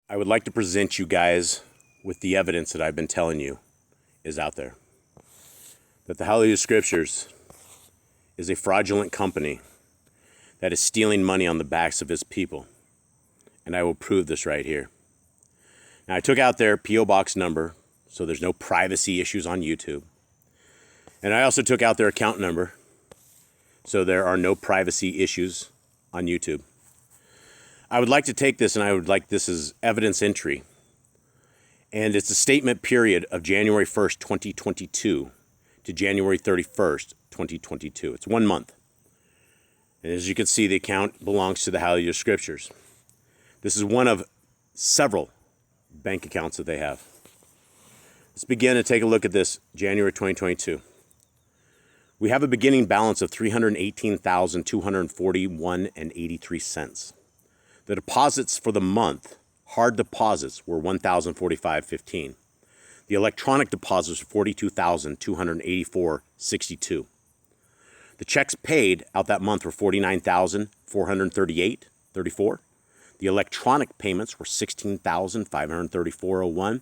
I would like to present you guys with the evidence that I've been telling you is out there. That the HalleluYAH Scriptures is a fraudulent company that is stealing money on the backs of his people. And I will prove this right here. Now, I took out their P.O. Box number, so there's no privacy issues on YouTube. And I also took out their account number, so there are no privacy issues on YouTube. I would like to take this, and I would like this as evidence entry. And it's a statement period of January 1st, 2022 to January 31st, 2022. It's 1 month. And as you can see, the account belongs to the HalleluYAH Scriptures. This is one of several bank accounts that they have. Let's begin to take a look at this January 2022. We have a beginning balance of $318,241.83. The deposits for the month, hard deposits, were $1,045.15. The electronic deposits were $42,284.62. The checks paid out that month were $49,438.34. The electronic payments were $16,534.01,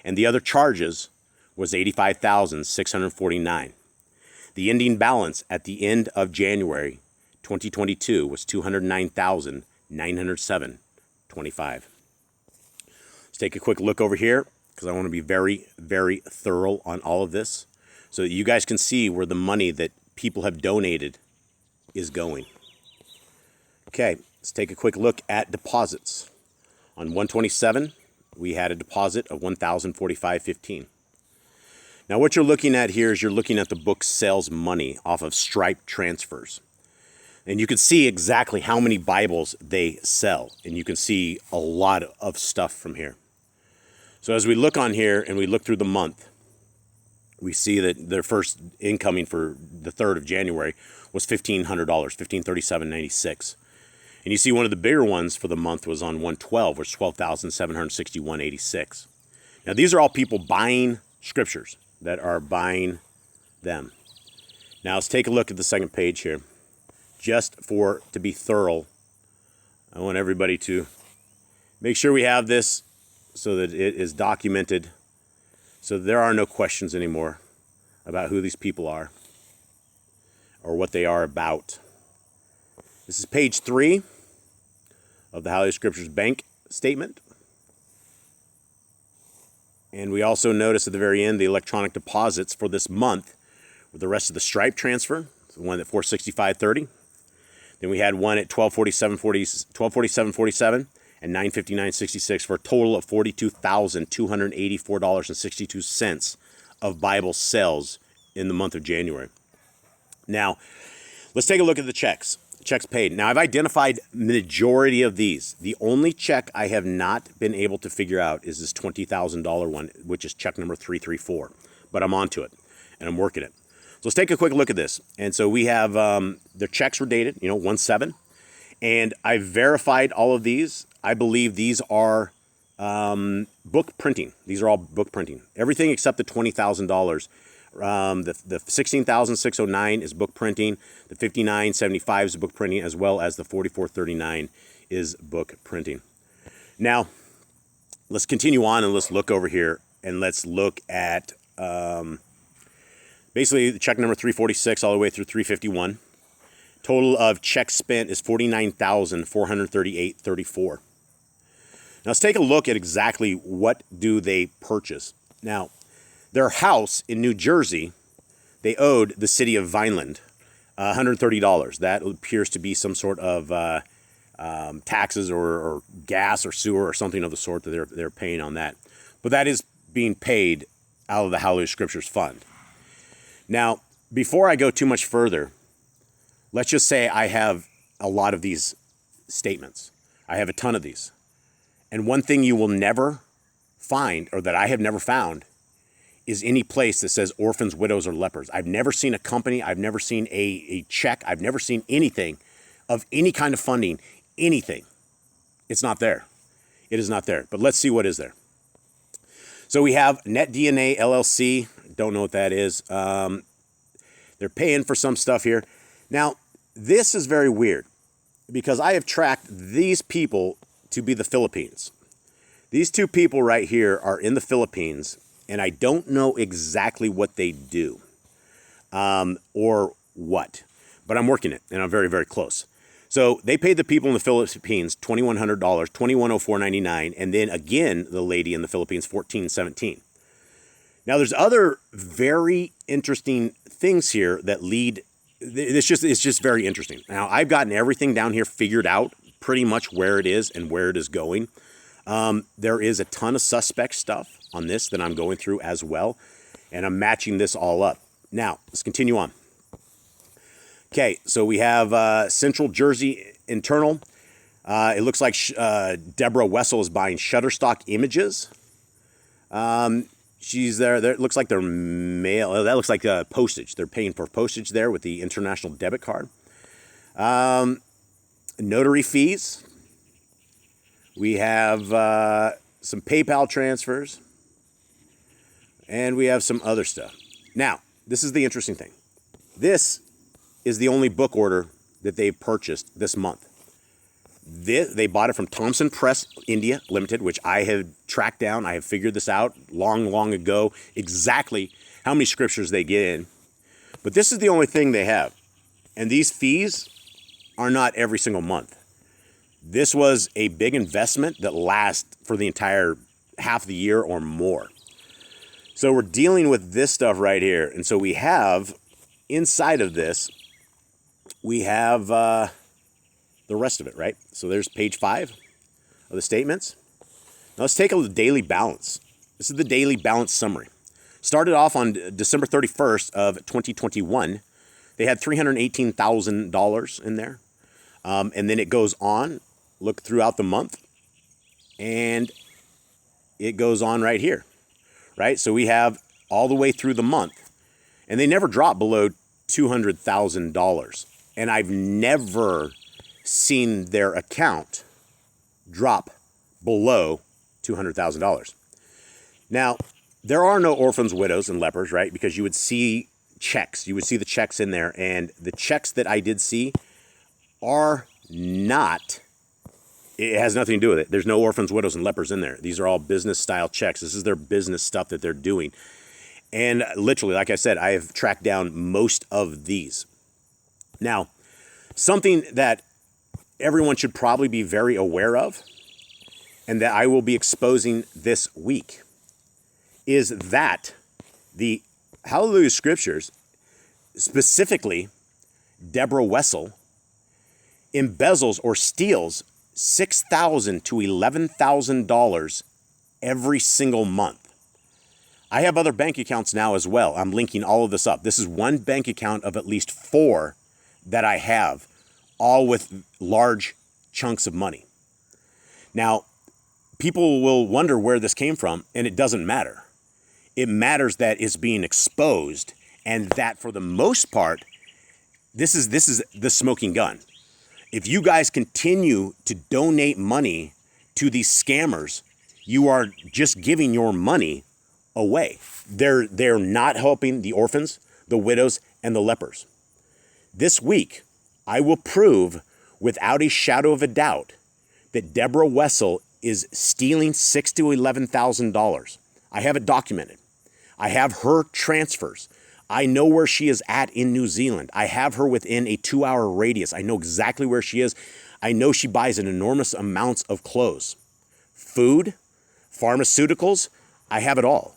and the other charges was $85,649. The ending balance at the end of January 2022 was $209,907.25. Let's take a quick look over here because I want to be very, very thorough on all of this so that you guys can see where the money that people have donated is going. Okay, let's take a quick look at deposits. On 127, we had a deposit of $1,045.15. Now what you're looking at here is you're looking at the book sales money off of Stripe transfers. And you can see exactly how many Bibles they sell. And you can see a lot of stuff from here. So as we look on here and we look through the month, we see that their first incoming for the 3rd of January was $1,500, $1,537.96. And you see one of the bigger ones for the month was on 112, which is $12,761.86. Now these are all people buying scriptures that are buying them. Now let's take a look at the second page here. Just to be thorough, I want everybody to make sure we have this so that it is documented, so there are no questions anymore about who these people are or what they are about. This is page 3 of the HalleluYAH Scriptures Bank statement. And we also notice at the very end the electronic deposits for this month with the rest of the Stripe transfer, the one at $465.30. Then we had one at $1247.47 and $959.66 for a total of $42,284.62 of Bible sales in the month of January. Now, let's take a look at the checks. Checks paid. Now, I've identified majority of these. The only check I have not been able to figure out is this $20,000 one, which is check number 334. But I'm onto it, and I'm working it. So let's take a quick look at this. And so we have, their checks were dated, 1/7. And I verified all of these. I believe these are book printing. These are all book printing. Everything except the $20,000. The $16,609 is book printing. The $59.75 is book printing, as well as the $44.39 is book printing. Now, let's continue on and let's look over here and let's look at basically check number 346 all the way through 351. Total of checks spent is $49,438.34. Now let's take a look at exactly what do they purchase. Now, their house in New Jersey, they owed the city of Vineland $130. That appears to be some sort of taxes or gas or sewer or something of the sort that they're paying on that. But that is being paid out of the HalleluYAH Scriptures Fund. Now, before I go too much further, let's just say I have a lot of these statements. I have a ton of these. And one thing you will never find, or that I have never found, is any place that says orphans, widows, or lepers. I've never seen a company. I've never seen a check. I've never seen anything of any kind of funding, anything. It's not there. It is not there. But let's see what is there. So we have NetDNA LLC. Don't know what that is. They're paying for some stuff here. Now, this is very weird because I have tracked these people to be the Philippines. These two people right here are in the Philippines, and I don't know exactly what they do or what, but I'm working it, and I'm very, very close. So they paid the people in the Philippines $2,100, $2,104.99, and then again, the lady in the Philippines, $1,417. Now, there's other very interesting things here that lead. It's just very interesting. Now, I've gotten everything down here figured out, pretty much where it is and where it is going. There is a ton of suspect stuff on this that I'm going through as well, and I'm matching this all up. Now, let's continue on. Okay, so we have Central Jersey Internal. It looks like Deborah Wessel is buying Shutterstock images. She's there. It looks like they're mail. That looks like postage. They're paying for postage there with the international debit card. Notary fees. We have some PayPal transfers. And we have some other stuff. Now, this is the interesting thing. This is the only book order that they've purchased this month. They bought it from Thompson Press India Limited, which I have tracked down. I have figured this out long ago, exactly how many scriptures they get in. But this is the only thing they have. And these fees are not every single month. This was a big investment that lasts for the entire half the year or more. So we're dealing with this stuff right here. And so we have, inside of this, we have the rest of it, right? So there's page 5 of the statements. Now let's take a look at the daily balance. This is the daily balance summary. Started off on December 31st of 2021. They had $318,000 in there. And then it goes on, look throughout the month, and it goes on right here, right? So we have all the way through the month, and they never drop below $200,000. And I've never seen their account drop below $200,000. Now, there are no orphans, widows, and lepers, right? Because you would see checks. You would see the checks in there. And the checks that I did see are not, it has nothing to do with it. There's no orphans, widows, and lepers in there. These are all business-style checks. This is their business stuff that they're doing. And literally, like I said, I have tracked down most of these. Now, something that everyone should probably be very aware of, and that I will be exposing this week, is that the HalleluYAH scriptures, specifically Deborah Wessel, embezzles or steals $6,000 to $11,000 every single month. I have other bank accounts now as well. I'm linking all of this up. This is one bank account of at least 4 that I have, all with large chunks of money. Now, people will wonder where this came from, and it doesn't matter. It matters that it's being exposed, and that for the most part, this is the smoking gun. If you guys continue to donate money to these scammers, you are just giving your money away. They're not helping the orphans, the widows, and the lepers. This week, I will prove without a shadow of a doubt that Deborah Wessel is stealing $6,000 to $11,000. I have it documented. I have her transfers. I know where she is at in New Zealand. I have her within a 2-hour radius. I know exactly where she is. I know she buys an enormous amounts of clothes, food, pharmaceuticals. I have it all.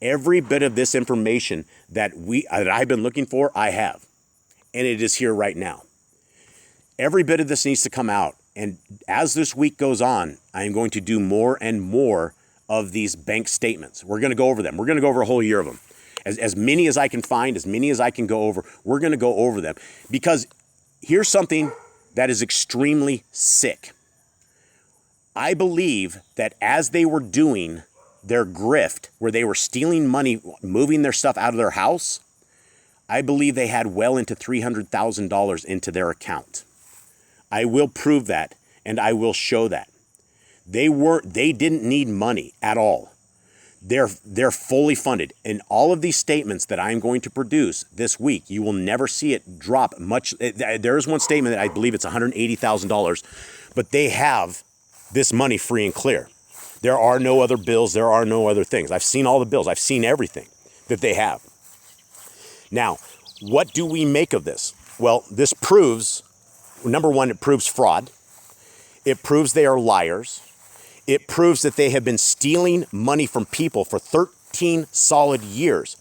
Every bit of this information that I've been looking for, I have. And it is here right now. Every bit of this needs to come out. And as this week goes on, I am going to do more and more of these bank statements. We're going to go over them. We're going to go over a whole year of them. As many as I can find, as many as I can go over, we're going to go over them. Because here's something that is extremely sick. I believe that as they were doing their grift, where they were stealing money, moving their stuff out of their house, I believe they had well into $300,000 into their account. I will prove that, and I will show that. They didn't need money at all. They're fully funded. And all of these statements that I'm going to produce this week, you will never see it drop much. There is one statement that I believe it's $180,000, but they have this money free and clear. There are no other bills. There are no other things. I've seen all the bills. I've seen everything that they have. Now, what do we make of this? Well, this proves, number one, it proves fraud. It proves they are liars. It proves that they have been stealing money from people for 13 solid years.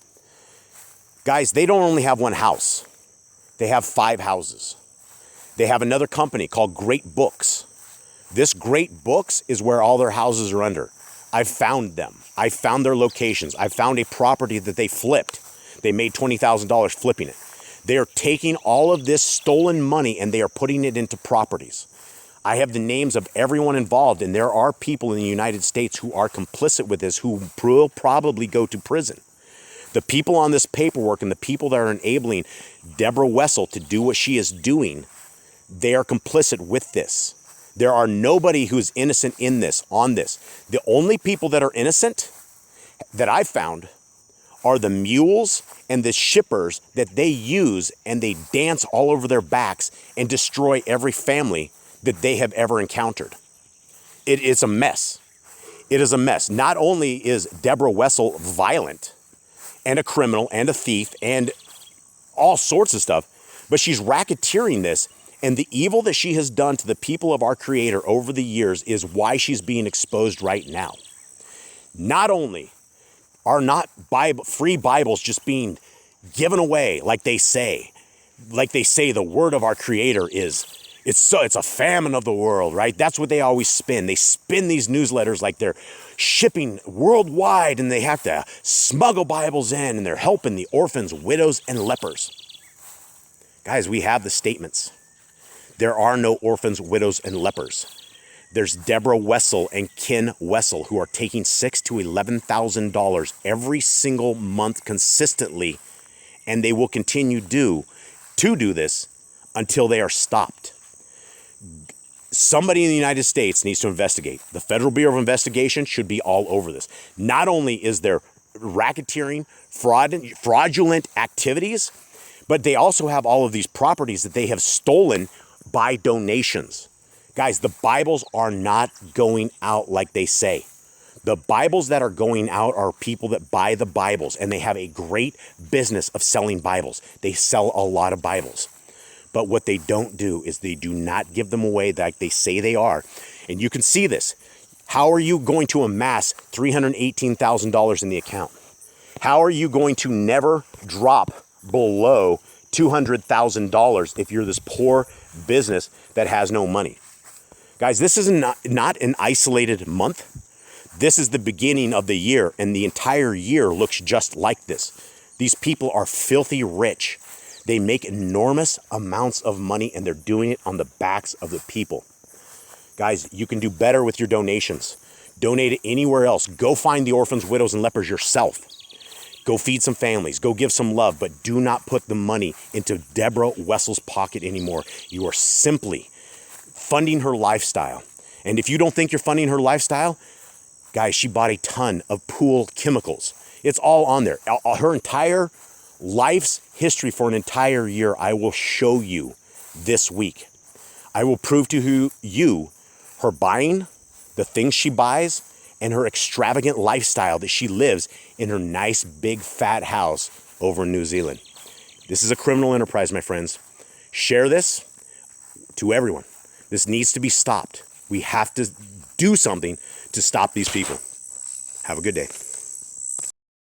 Guys, they don't only have one house. They have 5 houses. They have another company called Great Books. This Great Books is where all their houses are under. I've found them. I found their locations. I found a property that they flipped. They made $20,000 flipping it. They are taking all of this stolen money and they are putting it into properties. I have the names of everyone involved, and there are people in the United States who are complicit with this who will probably go to prison. The people on this paperwork and the people that are enabling Deborah Wessel to do what she is doing, they are complicit with this. There are nobody who's innocent in this, on this. The only people that are innocent that I've found are the mules and the shippers that they use, and they dance all over their backs and destroy every family that they have ever encountered. It is a mess. It is a mess. Not only is Deborah Wessel violent and a criminal and a thief and all sorts of stuff, but she's racketeering this, and the evil that she has done to the people of our Creator over the years is why she's being exposed right now. Not only are not free Bibles just being given away like they say the word of our Creator is, it's a famine of the world, right? That's what they always spin. They spin these newsletters like they're shipping worldwide, and they have to smuggle Bibles in, and they're helping the orphans, widows, and lepers. Guys, we have the statements. There are no orphans, widows, and lepers. There's Deborah Wessel and Ken Wessel who are taking $6,000 to $11,000 every single month consistently, and they will continue to do this until they are stopped. Somebody in the United States needs to investigate. The Federal Bureau of Investigation should be all over this. Not only is there racketeering, fraudulent activities, but they also have all of these properties that they have stolen by donations. Guys, the Bibles are not going out like they say. The Bibles that are going out are people that buy the Bibles, and they have a great business of selling Bibles. They sell a lot of Bibles. But what they don't do is they do not give them away like they say they are. And you can see this. How are you going to amass $318,000 in the account? How are you going to never drop below $200,000 if you're this poor business that has no money? Guys, this is not an isolated month. This is the beginning of the year, and the entire year looks just like this. These people are filthy rich. They make enormous amounts of money, and they're doing it on the backs of the people. Guys, you can do better with your donations. Donate it anywhere else. Go find the orphans, widows, and lepers yourself. Go feed some families. Go give some love, but do not put the money into Deborah Wessel's pocket anymore. You are simply funding her lifestyle. And if you don't think you're funding her lifestyle, guys, she bought a ton of pool chemicals. It's all on there. Her entire life's history for an entire year, I will show you this week. I will prove to you her buying, the things she buys, and her extravagant lifestyle that she lives in her nice, big, fat house over in New Zealand. This is a criminal enterprise, my friends. Share this to everyone. This needs to be stopped. We have to do something to stop these people. Have a good day.